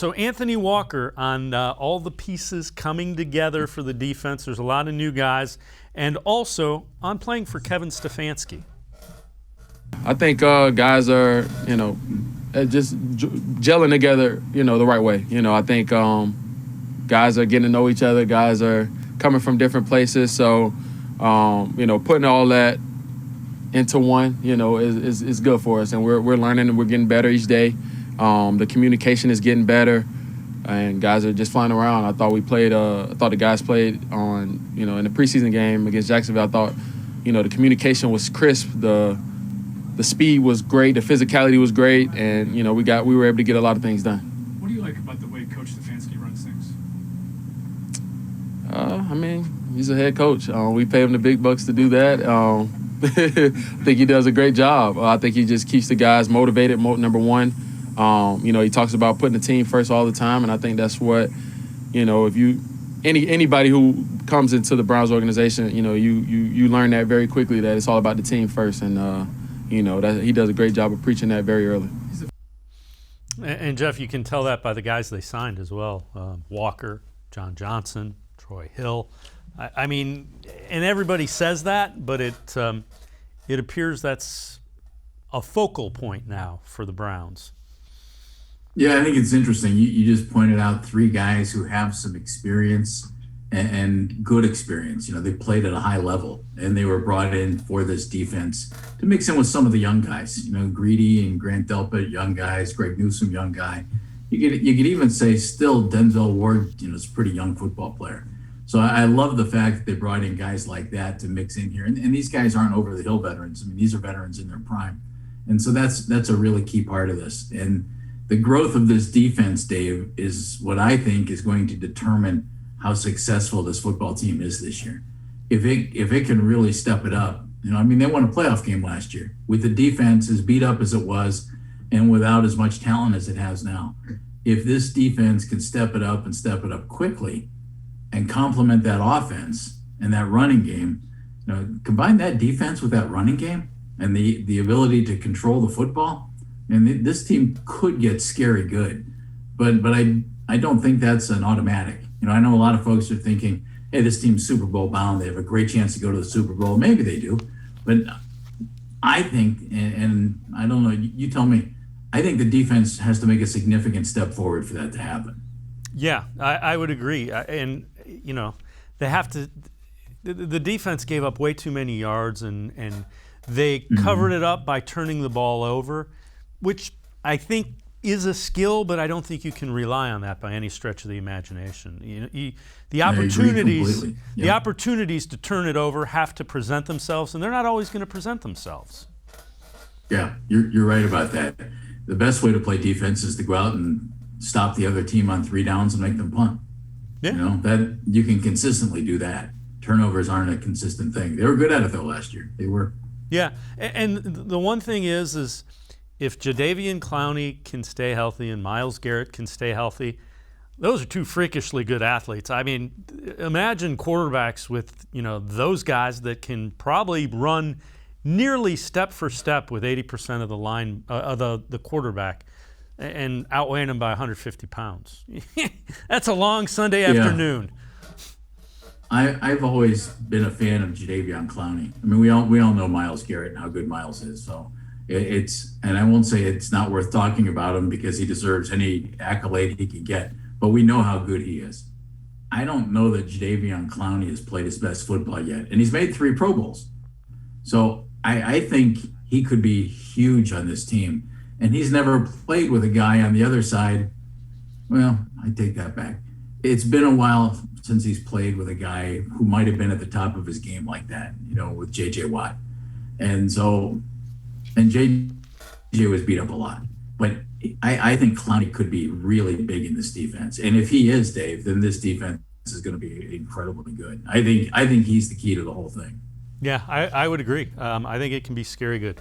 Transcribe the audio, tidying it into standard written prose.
So Anthony Walker on all the pieces coming together for the defense. There's a lot of new guys. And also on playing for Kevin Stefanski. I think guys are, just gelling together, the right way. I think guys are getting to know each other. Guys are coming from different places. So, putting all that into one, is good for us. And we're learning and we're getting better each day. The communication is getting better, and guys are just flying around. I thought the guys played on, in the preseason game against Jacksonville. I thought, the communication was crisp. The speed was great. The physicality was great, and we were able to get a lot of ththings done. What do you like about the way Coach Stefanski runs things? He's a head coach. We pay him the big bucks to do that. I think he does a great job. I think he just keeps the guys motivated. Number one. He talks about putting the team first all the time, and I think that's what, if anybody who comes into the Browns organization, you learn that very quickly, that it's all about the team first, and that he does a great job of preaching that very early. And Jeff, you can tell that by the guys they signed as well: Walker, John Johnson, Troy Hill. And everybody says that, but it appears that's a focal point now for the Browns. Yeah, I think it's interesting. You just pointed out three guys who have some experience and good experience. They played at a high level, and they were brought in for this defense to mix in with some of the young guys. Greedy and Grant Delpit, young guys. Greg Newsome, young guy. You could even say still Denzel Ward, is a pretty young football player. So I love the fact that they brought in guys like that to mix in here. And these guys aren't over the hill veterans. These are veterans in their prime. And so that's a really key part of this. And the growth of this defense, Dave, is what I think is going to determine how successful this football team is this year. If it can really step it up, they won a playoff game last year with the defense as beat up as it was and without as much talent as it has now. If this defense can step it up and step it up quickly and complement that offense and that running game, combine that defense with that running game and the ability to control the football, and this team could get scary good. But I don't think that's an automatic. I know a lot of folks are thinking, hey, this team's Super Bowl bound. They have a great chance to go to the Super Bowl. Maybe they do. But I think, and I don't know, you tell me, I think the defense has to make a significant step forward for that to happen. Yeah, I would agree. And, they have to – the defense gave up way too many yards, and they covered it up by turning the ball over, which I think is a skill, but I don't think you can rely on that by any stretch of the imagination. The opportunities, the opportunities to turn it over have to present themselves, and they're not always going to present themselves. Yeah, you're right about that. The best way to play defense is to go out and stop the other team on 3 downs and make them punt. Yeah. That you can consistently do that. Turnovers aren't a consistent thing. They were good at it though last year. They were. Yeah, and the one thing is if Jadeveon Clowney can stay healthy and Myles Garrett can stay healthy, those are two freakishly good athletes. Imagine quarterbacks with those guys that can probably run nearly step for step with 80% of the line the quarterback, and outweighing them by 150 pounds. That's a long Sunday afternoon. I've always been a fan of Jadeveon Clowney. We all know Myles Garrett and how good Myles is. So and I won't say it's not worth talking about him because he deserves any accolade he can get, but we know how good he is. I don't know that Jadeveon Clowney has played his best football yet, and he's made 3 Pro Bowls. So I think he could be huge on this team. And he's never played with a guy on the other side. Well, I take that back. It's been a while since he's played with a guy who might have been at the top of his game like that, with J.J. Watt. And J.J. was beat up a lot. But I think Clowney could be really big in this defense. And if he is, Dave, then this defense is going to be incredibly good. I think he's the key to the whole thing. Yeah, I would agree. I think it can be scary good.